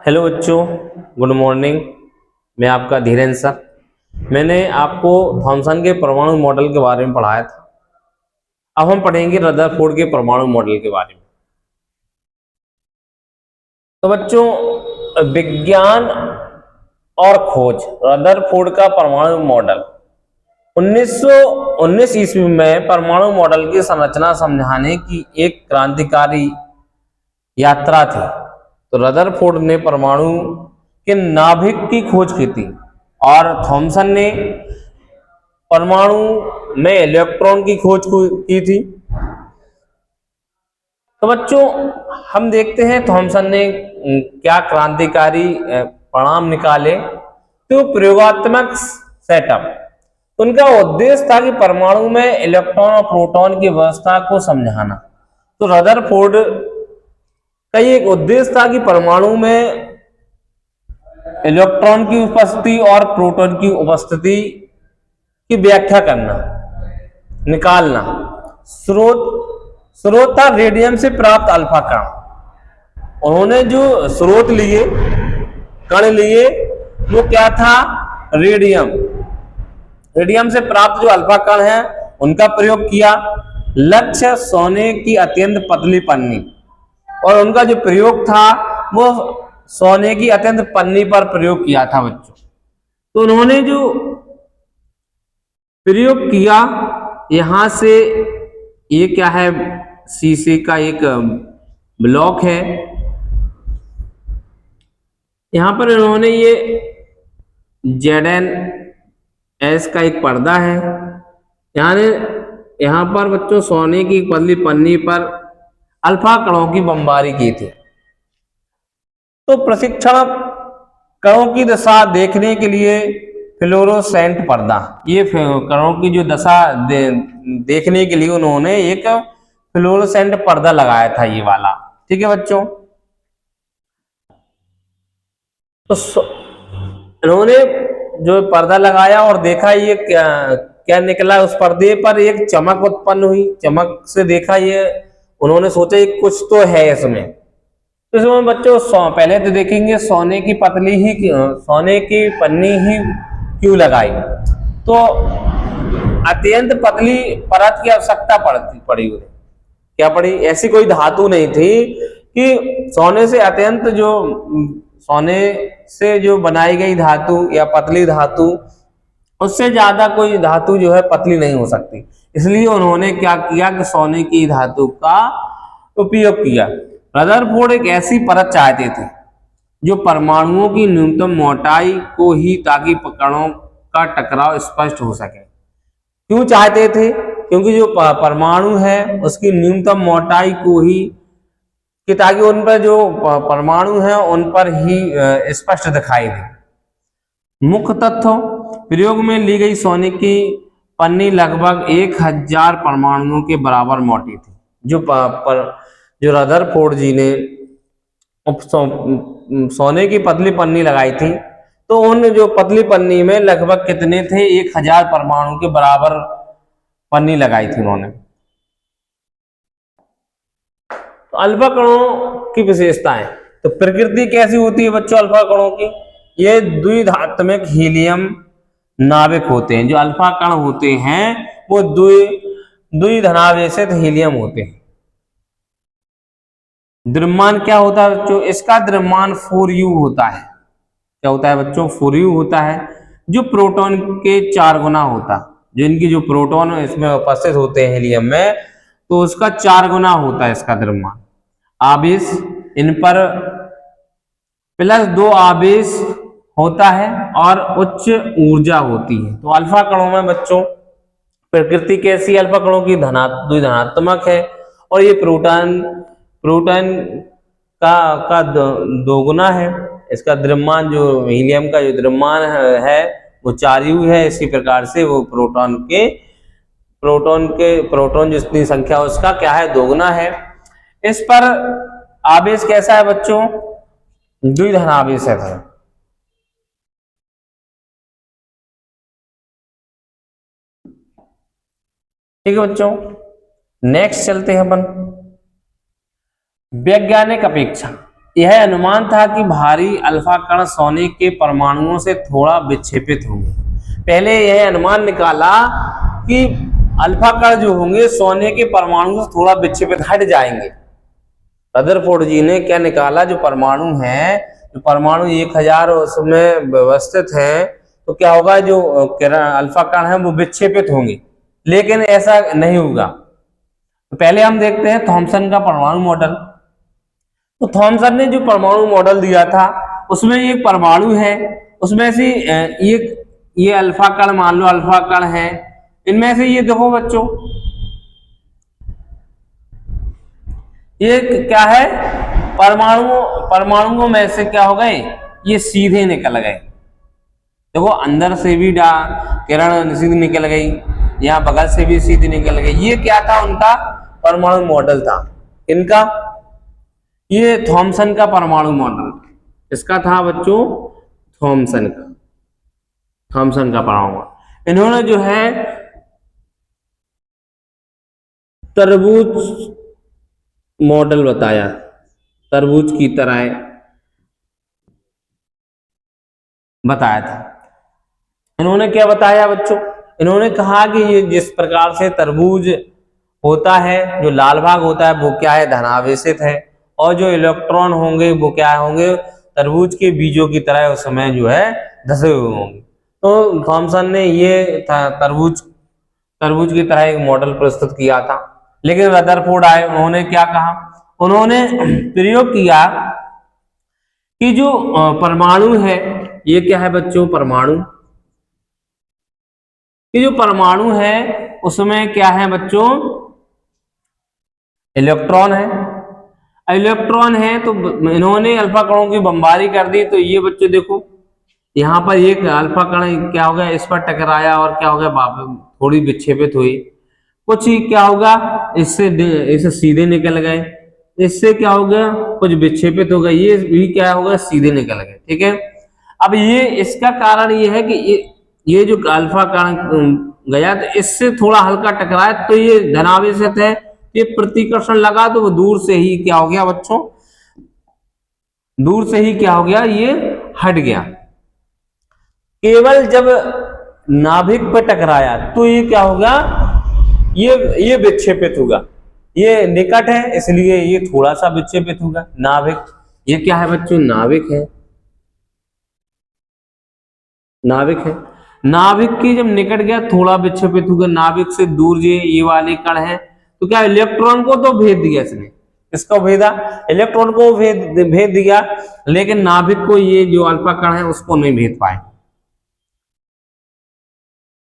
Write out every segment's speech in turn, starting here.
Hello बच्चों, good morning. मैं आपका धीरेन्द्र सर। मैंने आपको थॉमसन के परमाणु मॉडल के बारे में पढ़ाया था। अब हम पढ़ेंगे रदरफोर्ड के परमाणु मॉडल के बारे में। तो बच्चों, विज्ञान और खोज, रदरफोर्ड का परमाणु मॉडल 1919 ईस्वी में परमाणु मॉडल की संरचना समझाने की एक क्रांतिकारी यात्रा थी। तो रदरफोर्ड ने परमाणु के नाभिक की खोज की थी और थॉमसन ने परमाणु में इलेक्ट्रॉन की खोज की थी। तो बच्चों, हम देखते हैं थॉमसन ने क्या क्रांतिकारी परिणाम निकाले। तो प्रयोगात्मक सेटअप, उनका उद्देश्य था कि परमाणु में इलेक्ट्रॉन और प्रोटॉन की व्यवस्था को समझाना। तो रदरफोर्ड का एक उद्देश्य था कि परमाणु में इलेक्ट्रॉन की उपस्थिति और प्रोटॉन की उपस्थिति की व्याख्या करना, निकालना। स्रोत था रेडियम से प्राप्त अल्फा कण। उन्होंने जो स्रोत लिए, कण लिए, वो क्या था? रेडियम से प्राप्त जो अल्फा कण है उनका प्रयोग किया। लक्ष्य सोने की अत्यंत पतली पन्नी, और उनका जो प्रयोग था वो सोने की अत्यंत पन्नी पर प्रयोग किया था बच्चों। तो उन्होंने जो प्रयोग किया, यहां से ये क्या है? शीशे का एक ब्लॉक है। यहां पर इन्होंने ये ZnS का एक पर्दा है। यहां पर बच्चों सोने की पतली पन्नी पर अल्फा कणों की बमबारी की थी। तो प्रशिक्षण कणों की दशा देखने के लिए फ्लोरोसेंट पर्दा, ये कणों की जो दशा देखने के लिए उन्होंने एक फ्लोरोसेंट पर्दा लगाया था, ये वाला। ठीक है बच्चों। तो इन्होंने जो पर्दा लगाया और देखा, ये क्या निकला? उस पर्दे पर एक चमक उत्पन्न हुई। चमक से देखा, ये उन्होंने सोचा ये कुछ तो है इसमें। तो इसमें बच्चों पहले तो देखेंगे सोने की सोने की पन्नी ही क्यों लगाई। तो अत्यंत पतली परत की आवश्यकता पड़ी उन्हें। क्या पड़ी? ऐसी कोई धातु नहीं थी कि सोने से जो बनाई गई धातु या पतली धातु, उससे ज्यादा कोई धातु जो है पतली नहीं हो सकती। इसलिए उन्होंने क्या किया कि सोने की धातु का उपयोग किया। रदरफोर्ड एक ऐसी परत चाहते थे जो परमाणुओं की न्यूनतम मोटाई को ही, ताकि कणों का टकराव स्पष्ट हो सके। क्यों चाहते थे? क्योंकि जो परमाणु है उसकी न्यूनतम मोटाई को ही, कि ताकि उन पर जो परमाणु है उन पर ही स्पष्ट दिखाई दे। मुख्य तथ्यों, प्रयोग में ली गई सोने की पन्नी लगभग 1000 परमाणुओं के बराबर मोटी थी। जो रदरफोर्ड जी ने सोने की पतली पन्नी लगाई थी, तो उन जो पतली पन्नी में लगभग कितने थे? 1000 परमाणु के बराबर पन्नी लगाई थी उन्होंने। तो अल्फा कणों की विशेषताएं, तो प्रकृति कैसी होती है बच्चों अल्फा कणों की? ये द्विधात्मक हीलियम नाभिक होते हैं। जो अल्फा कण होते हैं वो द्विधनावेशित हीलियम होते हैं। द्रव्यमान क्या होता है बच्चों? इसका द्रव्यमान 4u होता है। क्या होता है बच्चों? 4u होता है, जो प्रोटॉन के 4 गुना होता। जो इनकी जो प्रोटॉन इसमें उपस्थित होते हैं हीलियम में, तो उसका 4 गुना होता है इसका द्रव्यमान। आवेश इन पर +2 आवेश होता है और उच्च ऊर्जा होती है। तो अल्फा कणों में बच्चों प्रकृति कैसी? अल्फा कणों की द्विधनात्मक है, और ये प्रोटॉन का दोगुना है। इसका द्रव्यमान, जो हीलियम का जो द्रव्यमान है वो 4u है। इसी प्रकार से वो प्रोटॉन जितनी संख्या उसका क्या है? दोगुना है। इस पर आवेश कैसा है बच्चों? द्विधनावेश है। ठीक है बच्चों, नेक्स्ट चलते हैं अपन। वैज्ञानिक अपेक्षा, यह अनुमान था कि भारी अल्फा कण सोने के परमाणुओं से थोड़ा विक्षेपित होंगे। पहले यह अनुमान निकाला कि अल्फा कण जो होंगे सोने के परमाणु से थोड़ा विक्षेपित हट जाएंगे। रदरफोर्ड जी ने क्या निकाला, जो परमाणु हैं, जो परमाणु 1000 उसमें व्यवस्थित हैं, तो क्या होगा, जो अल्फा कण है वो विक्षेपित होंगे, लेकिन ऐसा नहीं होगा। तो पहले हम देखते हैं थॉमसन का परमाणु मॉडल। तो थॉमसन ने जो परमाणु मॉडल दिया था उसमें एक परमाणु है, उसमें से ये अल्फा कण, मान लो अल्फा कण है, इनमें से ये देखो बच्चों, ये क्या है, परमाणुओं में से क्या हो गए, ये सीधे निकल गए। देखो अंदर से भी किरण सीधी निकल गई, यहाँ बगल से भी सीधी निकल गई। ये क्या था, उनका परमाणु मॉडल था। इनका ये थॉमसन का परमाणु मॉडल, इसका था बच्चों थॉमसन का परमाणु। इन्होंने जो है तरबूज मॉडल बताया, तरबूज की तरह बताया था। इन्होंने क्या बताया बच्चों, इन्होंने कहा कि ये जिस प्रकार से तरबूज होता है, जो लाल भाग होता है वो क्या है, धनावेशित है, और जो इलेक्ट्रॉन होंगे वो क्या होंगे, तरबूज के बीजों की तरह उस समय जो है धसे हुए होंगे। तो थॉमसन ने ये तरबूज की तरह एक मॉडल प्रस्तुत किया था। लेकिन रदरफोर्ड आए, उन्होंने क्या कहा, उन्होंने प्रयोग किया कि जो परमाणु है, ये क्या है बच्चों, परमाणु, ये जो परमाणु है उसमें क्या है बच्चों, इलेक्ट्रॉन है। इलेक्ट्रॉन है तो इन्होंने अल्फा कणों की बमबारी कर दी। तो ये बच्चों देखो, यहाँ पर एक अल्फा कण क्या हो गया, इस पर टकराया और क्या हो गया, थोड़ी विक्षेपित हुई। कुछ ही क्या होगा, इससे सीधे निकल गए, इससे क्या हो गया, कुछ विक्षेपित हो गए, ये भी क्या होगा, सीधे निकल गए। ठीक है, अब ये इसका कारण ये है कि ये जो अल्फा कण गया तो इससे थोड़ा हल्का टकराया, तो ये धनावेशित है, ये प्रतिकर्षण लगा तो वो दूर से ही क्या हो गया बच्चों, दूर से ही क्या हो गया, ये हट गया। केवल जब नाभिक पर टकराया तो ये क्या होगा, ये विक्षेपित होगा। ये निकट है इसलिए ये थोड़ा सा विक्षेपित होगा। नाभिक, ये क्या है बच्चों, नाभिक है, नाभिक है। नाभिक की जब निकट गया थोड़ा विक्षेपित होगा, नाभिक से दूर ये वाले कण है, तो क्या इलेक्ट्रॉन को तो भेद दिया इसने, इसको भेदा, इलेक्ट्रॉन को भेद दिया, लेकिन नाभिक को, ये जो अल्फा कण है उसको नहीं भेद पाए।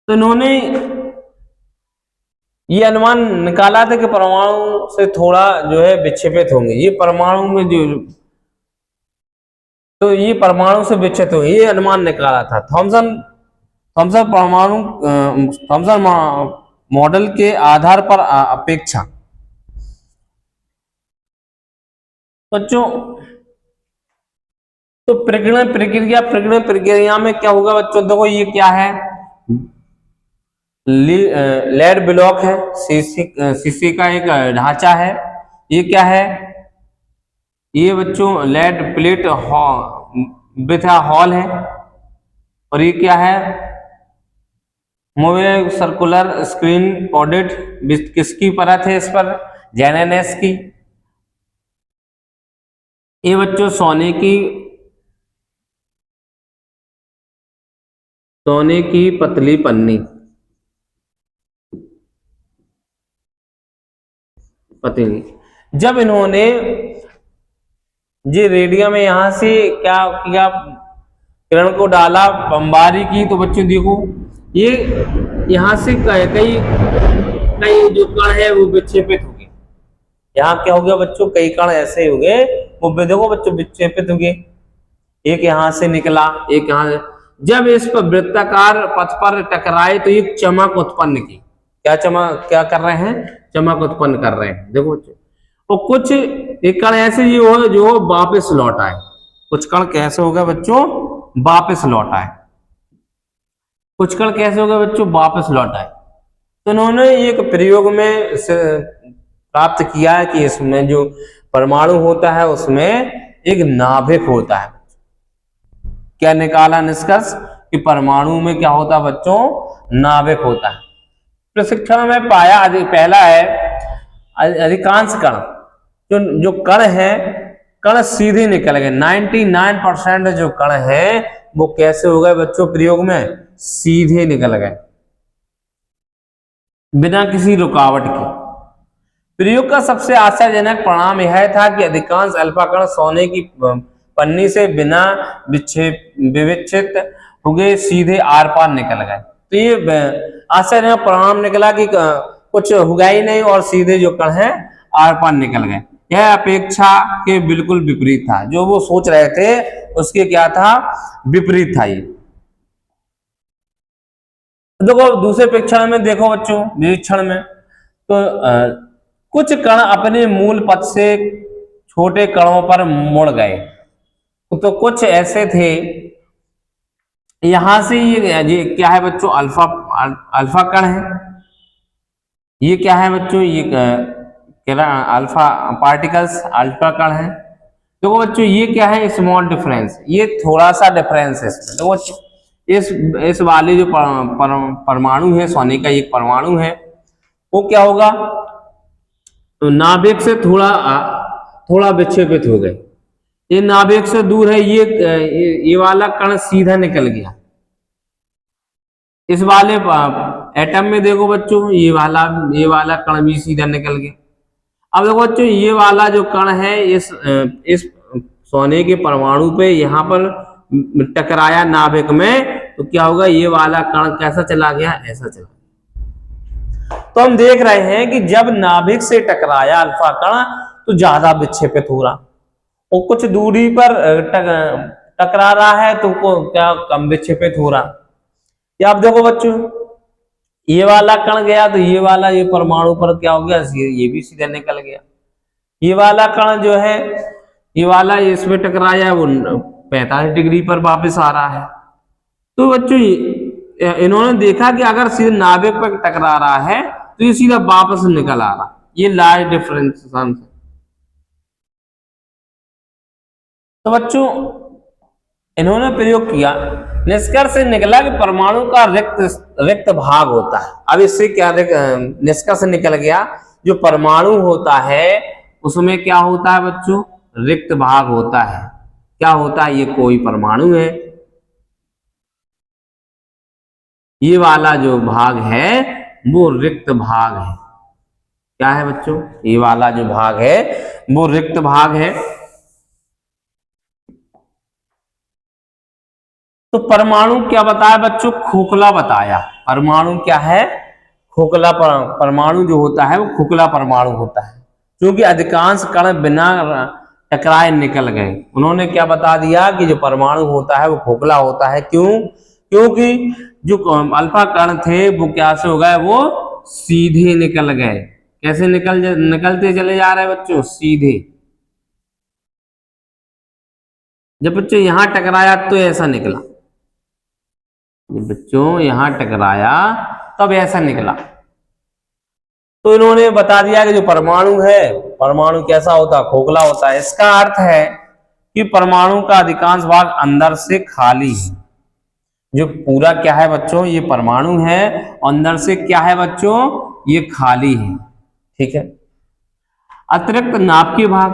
तो इन्होंने ये अनुमान निकाला था कि परमाणु से थोड़ा जो है विक्षेपित होंगे, ये परमाणु में जो, तो ये परमाणु से विक्षेपित होंगे, ये अनुमान निकाला था थॉमसन मॉडल के आधार पर अपेक्षा। बच्चों तो प्रकीर्णन प्रक्रिया में क्या होगा बच्चों, देखो ये क्या है, लेड ब्लॉक है, शीशे का एक ढांचा है। ये क्या है, ये बच्चों लेड प्लेट विथ हॉल है। और ये क्या है, मूविंग सर्कुलर स्क्रीन ऑडिट, किसकी परत है इस पर, जेनेनेस की। ये बच्चों सोने की पतली पन्नी, पतली। जब इन्होंने ये रेडियम में यहां से क्या किया, किरण को डाला, बमबारी की, तो बच्चों देखो ये यहां से कई जो कण है वो विक्षेपित हो गए। यहाँ क्या हो गया बच्चों, कई कण ऐसे हो गए वो देखो बच्चों विक्षेपित हो गए, एक यहां से निकला, एक यहां से। जब इस पर वृत्ताकार पथ पर टकराए तो ये चमक उत्पन्न की, क्या कर रहे हैं, चमक उत्पन्न कर रहे हैं। देखो बच्चों, और कुछ एक कण ऐसे जो वापस लौट आए, कुछ कण कैसे हो गए बच्चों, वापस लौट आए, कुछ कण कैसे हो गए बच्चों, वापस लौट आए। तो उन्होंने एक प्रयोग में प्राप्त किया है कि इसमें जो परमाणु होता है उसमें एक नाभिक होता है। क्या निकाला निष्कर्ष कि परमाणु में क्या होता है बच्चों, नाभिक होता है। प्रशिक्षण में पाया पहला है अधिकांश कण, जो कण है, कण सीधे निकल गए। 99% जो कण है वो कैसे हो गए बच्चों, प्रयोग में सीधे निकल गए बिना किसी रुकावट के। प्रयोग का सबसे आश्चर्यजनक परिणाम यह था कि अधिकांश अल्फा कण सोने की पन्नी से बिना विविक्षित हो गए सीधे आर पार निकल गए। तो ये आश्चर्यजनक परिणाम निकला कि कुछ हुआ ही नहीं और सीधे जो कण है आर पार निकल गए। यह अपेक्षा के बिल्कुल विपरीत था, जो वो सोच रहे थे उसके क्या था, विपरीत था। ये देखो दूसरे परीक्षण में देखो बच्चों, निरीक्षण में तो कुछ कण अपने मूल पथ से छोटे कणों पर मुड़ गए। तो कुछ ऐसे थे, यहां से ये क्या है बच्चों, अल्फा कण है। ये क्या है बच्चों, ये अल्फा पार्टिकल्स अल्फा कण है। तो बच्चों ये क्या है, स्मॉल डिफरेंस, ये थोड़ा सा डिफरेंस है इसमें। तो बच्चों इस वाले जो परमाणु है, सोने का एक परमाणु है, वो क्या होगा, तो नाभिक से थोड़ा विक्षेपित हो गए। ये नाभिक से दूर है, ये वाला कण सीधा निकल गया। इस वाले एटम में देखो बच्चों, ये वाला कण भी सीधा निकल गया। अब देखो बच्चों, ये वाला जो कण है इस सोने के परमाणु पे यहाँ पर टकराया नाभिक में, तो क्या होगा, ये वाला कण कैसा चला गया, ऐसा चला गया। तो हम देख रहे हैं कि जब नाभिक से टकराया अल्फा कण तो ज्यादा विक्षेपित हो रहा, और कुछ दूरी पर टकरा रहा है तो क्या कम विक्षेपित हो रहा। या आप देखो बच्चों, ये वाला कण गया तो ये परमाणु पर क्या हो गया, ये भी सीधा निकल गया। ये वाला कण जो है, ये वाला इसमें टकराया, वो 45 डिग्री पर वापस आ रहा है। तो बच्चों इन्होंने देखा कि अगर सीधे नाभिक पर टकरा रहा है तो ये सीधा वापस निकल आ रहा। ये लार्ज डिफरेंस। तो बच्चों इन्होंने प्रयोग किया, निष्कर्ष से निकला कि परमाणु का रिक्त भाग होता है। अब इससे क्या निष्कर्ष निकल गया, जो परमाणु होता है उसमें क्या होता है बच्चों, रिक्त भाग होता है। क्या होता है, ये कोई परमाणु है, ये वाला जो भाग है वो रिक्त भाग है। क्या है बच्चों, ये वाला जो भाग है वो रिक्त भाग है। तो परमाणु क्या बताया बच्चों, खोखला बताया। परमाणु क्या है, खोखला। परमाणु जो होता है वो खोखला परमाणु होता है, क्योंकि अधिकांश कण बिना टकराए निकल गए। उन्होंने क्या बता दिया कि जो परमाणु होता है वो खोखला होता है। क्यों, क्योंकि जो अल्फा कण थे वो क्या से हो गए, वो सीधे निकल गए। कैसे निकलते चले जा रहे बच्चों, सीधे। जब बच्चों यहां टकराया तो ऐसा निकला, बच्चों यहां टकराया तब ऐसा निकला। तो इन्होंने बता दिया कि जो परमाणु है, परमाणु कैसा होता है, खोखला होता है। इसका अर्थ है कि परमाणु का अधिकांश भाग अंदर से खाली है। जो पूरा क्या है बच्चों, ये परमाणु है, अंदर से क्या है बच्चों, ये खाली है। ठीक है। अतिरिक्त नाभिकीय भाग,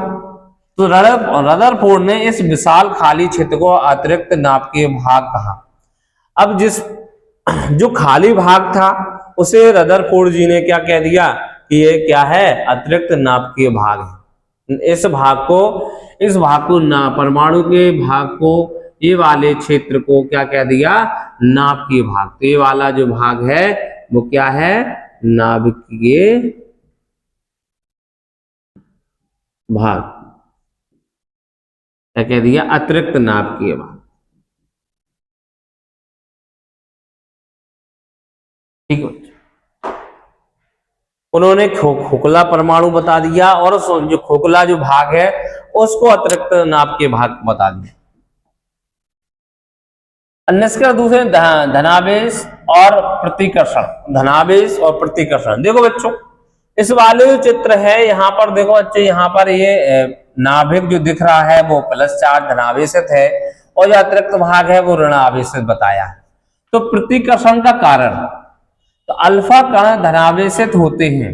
तो रदरफोर्ड ने इस विशाल खाली क्षेत्र को अतिरिक्त नाभिकीय भाग कहा। अब जो खाली भाग था उसे रदरफोर्ड जी ने क्या कह दिया कि ये क्या है, अतिरिक्त नाभिकीय भाग है। इस भाग को परमाणु के भाग को, ये वाले क्षेत्र को क्या कह दिया, नाभिकीय भाग। तो ये वाला जो भाग है वो क्या है, नाभिकीय भाग। क्या कह दिया, अतिरिक्त नाभिकीय भाग। ठीक है। उन्होंने खोखला परमाणु बता दिया, और जो खोखला जो भाग है उसको अतिरिक्त नाभिकीय भाग बता दिया। निष्कर्ष दूसरे, धनावेश और प्रतिकर्षण। धनावेश और प्रतिकर्षण देखो बच्चों, इस वाले जो चित्र है यहाँ पर देखो बच्चे, यहाँ पर ये नाभिक जो दिख रहा है वो प्लस चार्ज धनावेशित है और जो अतिरिक्त भाग है वो ऋणावेशित बताया है। तो प्रतिकर्षण का कारण, तो अल्फा कण धनावेशित होते हैं।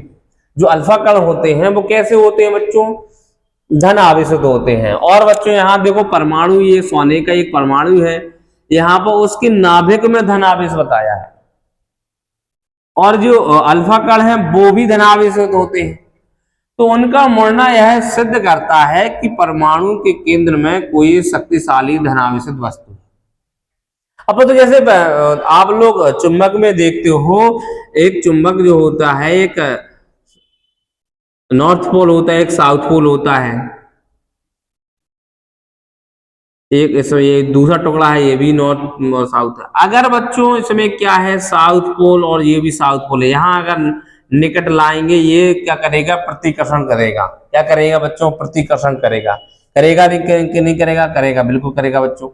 जो अल्फा कण होते हैं वो कैसे होते हैं बच्चों, धन आवेशित होते हैं। और बच्चों यहाँ देखो परमाणु, ये सोने का एक परमाणु है, यहाँ पर उसके नाभिक में धन आवेश बताया है और जो अल्फा कण है वो भी धनावेशित होते हैं। तो उनका मुड़ना यह सिद्ध करता है कि परमाणु के केंद्र में कोई शक्तिशाली धनावेशित वस्तु है। अब तो जैसे आप लोग चुंबक में देखते हो, एक चुंबक जो होता है एक नॉर्थ पोल होता है, एक साउथ पोल होता है, एक इसमें ये दूसरा टुकड़ा है ये भी नॉर्थ और साउथ है। अगर बच्चों इसमें क्या है, साउथ पोल और ये भी साउथ पोल है, यहाँ अगर निकट लाएंगे ये क्या करेगा, प्रतिकर्षण करेगा। क्या करेगा बच्चों, प्रतिकर्षण करेगा। करेगा नहीं करेगा, करेगा, बिल्कुल करेगा बच्चों।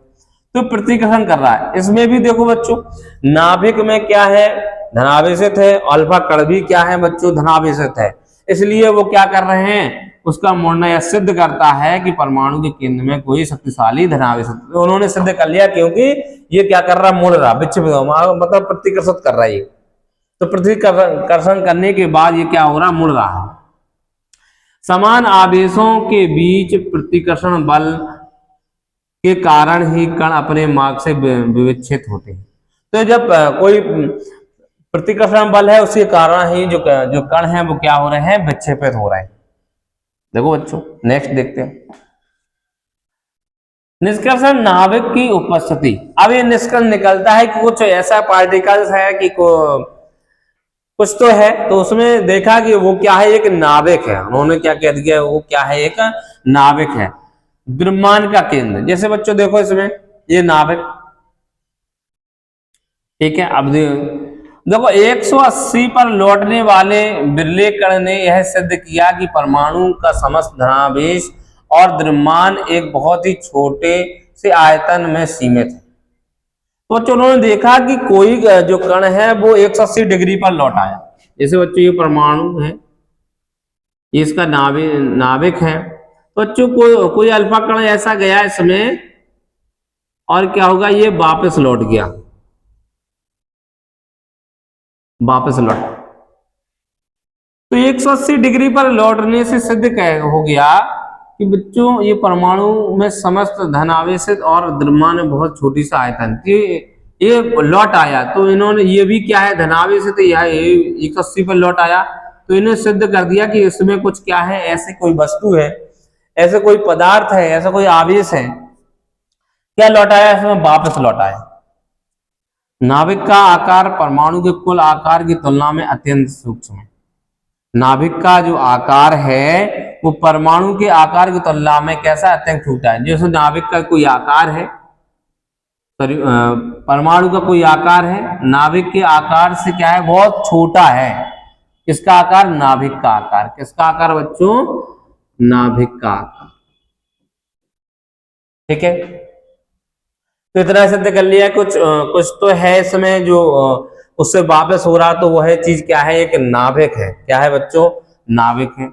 तो प्रतिकर्षण कर रहा है। इसमें भी देखो बच्चों, नाभिक में क्या है, धनावेशित है, अल्फा कण भी क्या है बच्चों, धनावेशित है। इसलिए वो क्या कर रहे हैं, उसका मुड़ना यह सिद्ध करता है कि परमाणु के केंद्र में कोई शक्तिशाली धनावेशित, तो उन्होंने सिद्ध कर लिया क्योंकि ये क्या कर रहा, मुड़ रहा, विक्षेपित मतलब प्रतिकर्षित कर रहा है ये। तो प्रतिकर्षण करने के बाद ये क्या हो रहा, मुड़ रहा है। समान आवेशों के बीच प्रतिकर्षण बल के कारण ही कण अपने मार्ग से विविक्षित होते हैं। तो जब कोई प्रतिकर्षण बल है उसके कारण ही जो कण है वो क्या हो रहे हैं, विक्षेपित हो रहे हैं। देखो बच्चों नेक्स्ट देखते हैं, निष्कर्षण नाभिक की उपस्थिति। अब ये निष्कर्ष निकलता है कि कुछ ऐसा पार्टिकल्स है कि कुछ तो है, तो उसमें देखा कि वो क्या है, एक नाभिक है। उन्होंने क्या कह दिया, वो क्या है, एक नाभिक है, ब्रह्मांड का केंद्र। जैसे बच्चों देखो इसमें ये नाभिक, ठीक है। अब देखो 180 पर लौटने वाले बिरले कण ने यह सिद्ध किया कि परमाणु का समस्त धनावेश और द्रव्यमान एक बहुत ही छोटे से आयतन में सीमित है। तो उन्होंने देखा कि कोई जो कण है वो 180 डिग्री पर लौट आया। जैसे बच्चों ये परमाणु है, ये इसका नाभिक है, तो बच्चों कोई अल्फा कण ऐसा गया इसमें और क्या होगा, ये वापस लौट गया, वापस लौट। तो 180 डिग्री पर लौटने से सिद्ध हो गया कि बच्चों ये परमाणु में समस्त धनावेशित और द्रव्यमान में बहुत छोटी सा आयतन, ये लौट आया। तो इन्होंने ये भी क्या है, धनावेशित, यह 180 पर लौट आया। तो इन्हें सिद्ध कर दिया कि इसमें कुछ क्या है, ऐसी कोई वस्तु है, ऐसे कोई पदार्थ है, ऐसा कोई आवेश है। क्या लौट आया, इसमें वापस लौट आया। नाभिक का आकार परमाणु के कुल आकार की तुलना में अत्यंत सूक्ष्म है। नाभिक का जो आकार है वो परमाणु के आकार की तुलना में कैसा, अत्यंत छोटा है। जैसे नाभिक का कोई आकार है, परमाणु का कोई आकार है, नाभिक के आकार से क्या है, बहुत छोटा है। किसका आकार, नाभिक का आकार। किसका आकार बच्चों, नाभिक का आकार, ठीक है। तो इतना सिद्ध कर लिया, कुछ तो है इसमें जो उससे वापस हो रहा, तो वह चीज क्या है, एक नाभिक है। क्या है बच्चों, नाभिक है।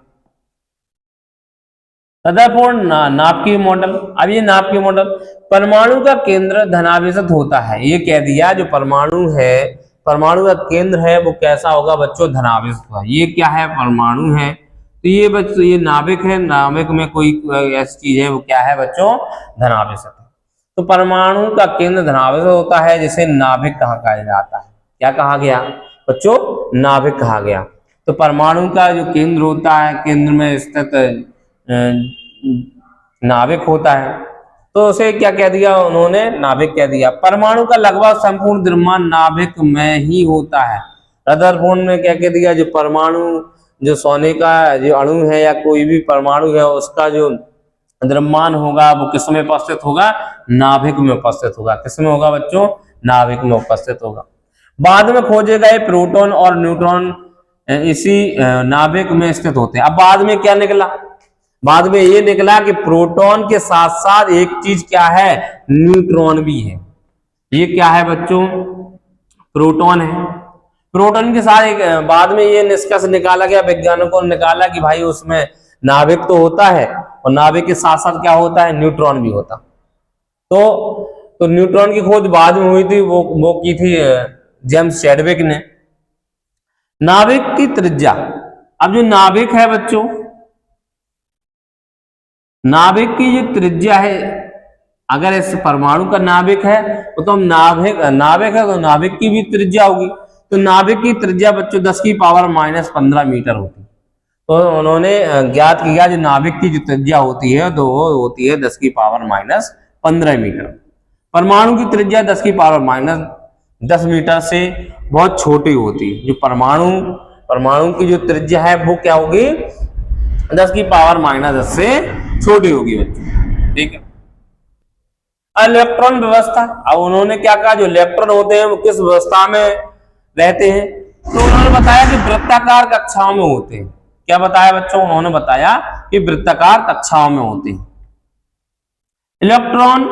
तदपूर्ण नाभिकीय मॉडल। अब ये नाभिकीय मॉडल, परमाणु का केंद्र धनावेशित होता है। ये कह दिया जो परमाणु है, परमाणु का केंद्र है वो कैसा होगा बच्चों, धनावेशित होगा। ये क्या है, परमाणु है। तो ये बच्चों ये नाभिक है, नाभिक में कोई ऐसी चीज है वो क्या है बच्चों, धनावेशित है। तो परमाणु का केंद्र धनावेशित होता है, जिसे नाभिक कहा जाता है। क्या कहा गया बच्चों, नाभिक कहा गया। तो परमाणु का जो केंद्र होता है, केंद्र में स्थित नाभिक होता है, तो उसे क्या कह दिया उन्होंने, नाभिक कह दिया। परमाणु का लगभग संपूर्ण द्रव्यमान नाभिक में ही होता है। रदरफोर्ड ने क्या कह दिया, जो परमाणु, जो सोने का जो अणु है या कोई भी परमाणु है, उसका जो द्रव्यमान होगा वो किस में उपस्थित होगा, नाभिक में उपस्थित होगा। किस में होगा बच्चों, नाभिक में उपस्थित होगा। बाद में खोजे गए प्रोटॉन और न्यूट्रॉन इसी नाभिक में स्थित होते हैं। अब बाद में क्या निकला, बाद में ये निकला कि प्रोटॉन के साथ साथ एक चीज क्या है, न्यूट्रॉन भी है। ये क्या है बच्चों, प्रोटॉन है। प्रोटॉन के साथ एक बाद में ये निष्कर्ष निकाला गया, वैज्ञानिकों ने निकाला कि भाई उसमें नाभिक तो होता है और नाभिक के साथ साथ क्या होता है, न्यूट्रॉन भी होता। तो न्यूट्रॉन की खोज बाद में हुई थी, वो की थी जेम्स चैडविक ने। नाभिक की त्रिज्या, अब जो नाभिक है बच्चों, नाभिक की जो त्रिज्या है, अगर इस परमाणु का नाभिक है तो हम नाभिक है तो नाभिक की भी त्रिज्या होगी। तो नाभिक की त्रिज्या बच्चों 10⁻⁻15 मीटर होती। तो उन्होंने ज्ञात किया जो नाभिक की जो त्रिज्या होती है तो वो होती है 10⁻15 मीटर। परमाणु की त्रिज्या 10⁻10 मीटर से बहुत छोटी होती है। जो परमाणु की जो त्रिज्या है वो क्या होगी, 10⁻10 से छोटी होगी बच्चों, ठीक है। इलेक्ट्रॉन व्यवस्था, अब उन्होंने क्या कहा, जो इलेक्ट्रॉन होते हैं वो किस व्यवस्था में रहते हैं, तो उन्होंने बताया कि वृत्ताकार कक्षाओं में होते हैं। क्या बताया बच्चों, उन्होंने बताया कि वृत्ताकार कक्षाओं में होते हैं। इलेक्ट्रॉन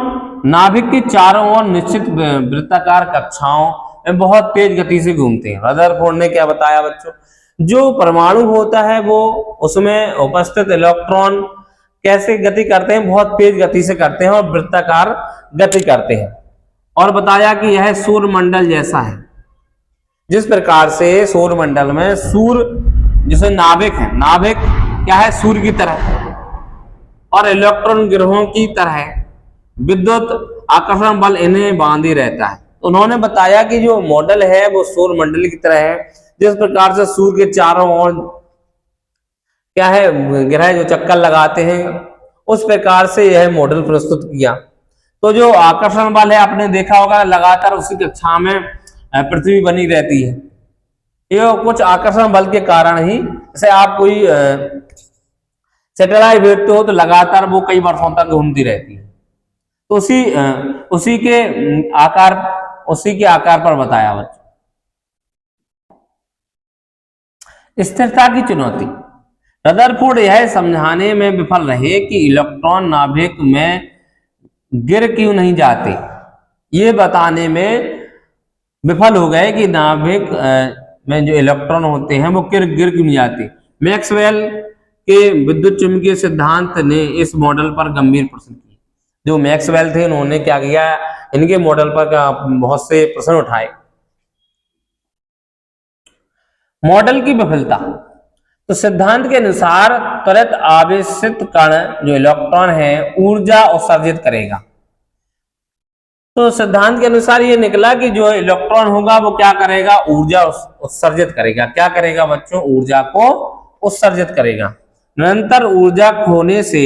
नाभिक के चारों ओर निश्चित वृत्ताकार कक्षाओं में बहुत तेज गति से घूमते हैं। रदरफोर्ड ने क्या बताया बच्चों, जो परमाणु होता है वो उसमें उपस्थित इलेक्ट्रॉन कैसे गति करते हैं, बहुत तेज गति से करते हैं और वृत्ताकार गति करते हैं। और बताया कि यह सूर्यमंडल जैसा है, जिस प्रकार से सौरमंडल में सूर्य जैसे नाभिक है, नाभिक क्या है, सूर्य की तरह और इलेक्ट्रॉन ग्रहों की तरह विद्युत आकर्षण बल इन्हें बांधे रहता है। उन्होंने बताया कि जो मॉडल है वो सौरमंडल की तरह है, जिस प्रकार से सूर्य के चारों ओर क्या है ग्रह जो चक्कर लगाते हैं, उस प्रकार से यह मॉडल प्रस्तुत किया। तो जो आकर्षण बल है आपने देखा होगा लगातार उसी कक्षा में पृथ्वी बनी रहती है। ये कुछ आकर्षण बल के कारण ही, जैसे आप कोई सैटेलाइट भेजते हो तो लगातार वो कई वर्षों तक घूमती रहती है। तो उसी के आकार पर बताया बच्चों। स्थिरता की चुनौती, रदरफोर्ड यह समझाने में विफल रहे कि इलेक्ट्रॉन नाभिक में गिर क्यों नहीं जाते। ये बताने में विफल हो गए कि नाभिक में जो इलेक्ट्रॉन होते हैं वो गिर क्यों नहीं जाते। मैक्सवेल के विद्युत चुंबकीय सिद्धांत ने इस मॉडल पर गंभीर प्रश्न किए। जो मैक्सवेल थे उन्होंने क्या किया, इनके मॉडल पर बहुत से प्रश्न उठाए। मॉडल की विफलता, तो सिद्धांत के अनुसार त्वरित आवेशित कण जो इलेक्ट्रॉन है ऊर्जा उत्सर्जित करेगा। तो सिद्धांत के अनुसार ये निकला कि जो इलेक्ट्रॉन होगा वो क्या करेगा, ऊर्जा उत्सर्जित करेगा। क्या करेगा बच्चों, ऊर्जा को उत्सर्जित करेगा। निरंतर ऊर्जा खोने से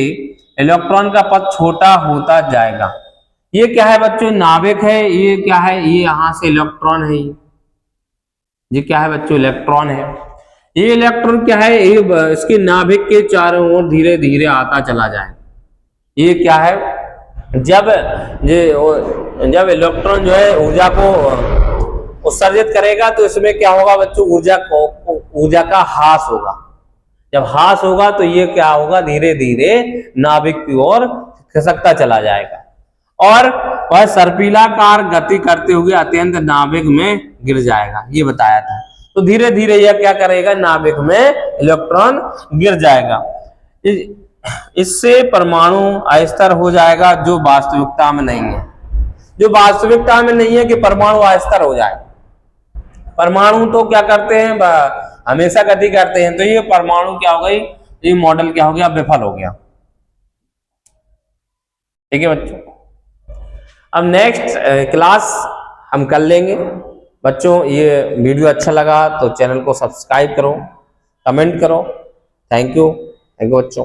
इलेक्ट्रॉन का पथ छोटा होता जाएगा। ये क्या है बच्चों, नाभिक है। ये क्या है, ये यहां से इलेक्ट्रॉन है। ये क्या है बच्चों, इलेक्ट्रॉन है। ये इलेक्ट्रॉन क्या है, ये इसके नाभिक के चारों ओर धीरे धीरे आता चला जाए। ये क्या है, जब इलेक्ट्रॉन जो है ऊर्जा को उत्सर्जित करेगा तो इसमें क्या होगा बच्चों, ऊर्जा का ह्रास होगा। जब ह्रास होगा तो ये क्या होगा, धीरे धीरे नाभिक की ओर खिसकता चला जाएगा और वह सर्पिलाकार गति करते हुए अत्यंत नाभिक में गिर जाएगा। ये बताया था। तो धीरे धीरे यह क्या करेगा, नाभिक में इलेक्ट्रॉन गिर जाएगा। इससे परमाणु अस्थिर हो जाएगा, जो वास्तविकता में नहीं है। जो वास्तविकता में नहीं है कि परमाणु अस्थिर हो जाए। परमाणु तो क्या करते हैं, हमेशा गति करते हैं। तो ये परमाणु क्या हो गई, ये मॉडल क्या हो गया, विफल हो गया। ठीक है बच्चों, अब नेक्स्ट क्लास हम कर लेंगे। बच्चों ये वीडियो अच्छा लगा तो चैनल को सब्सक्राइब करो, कमेंट करो। थैंक यू बच्चों।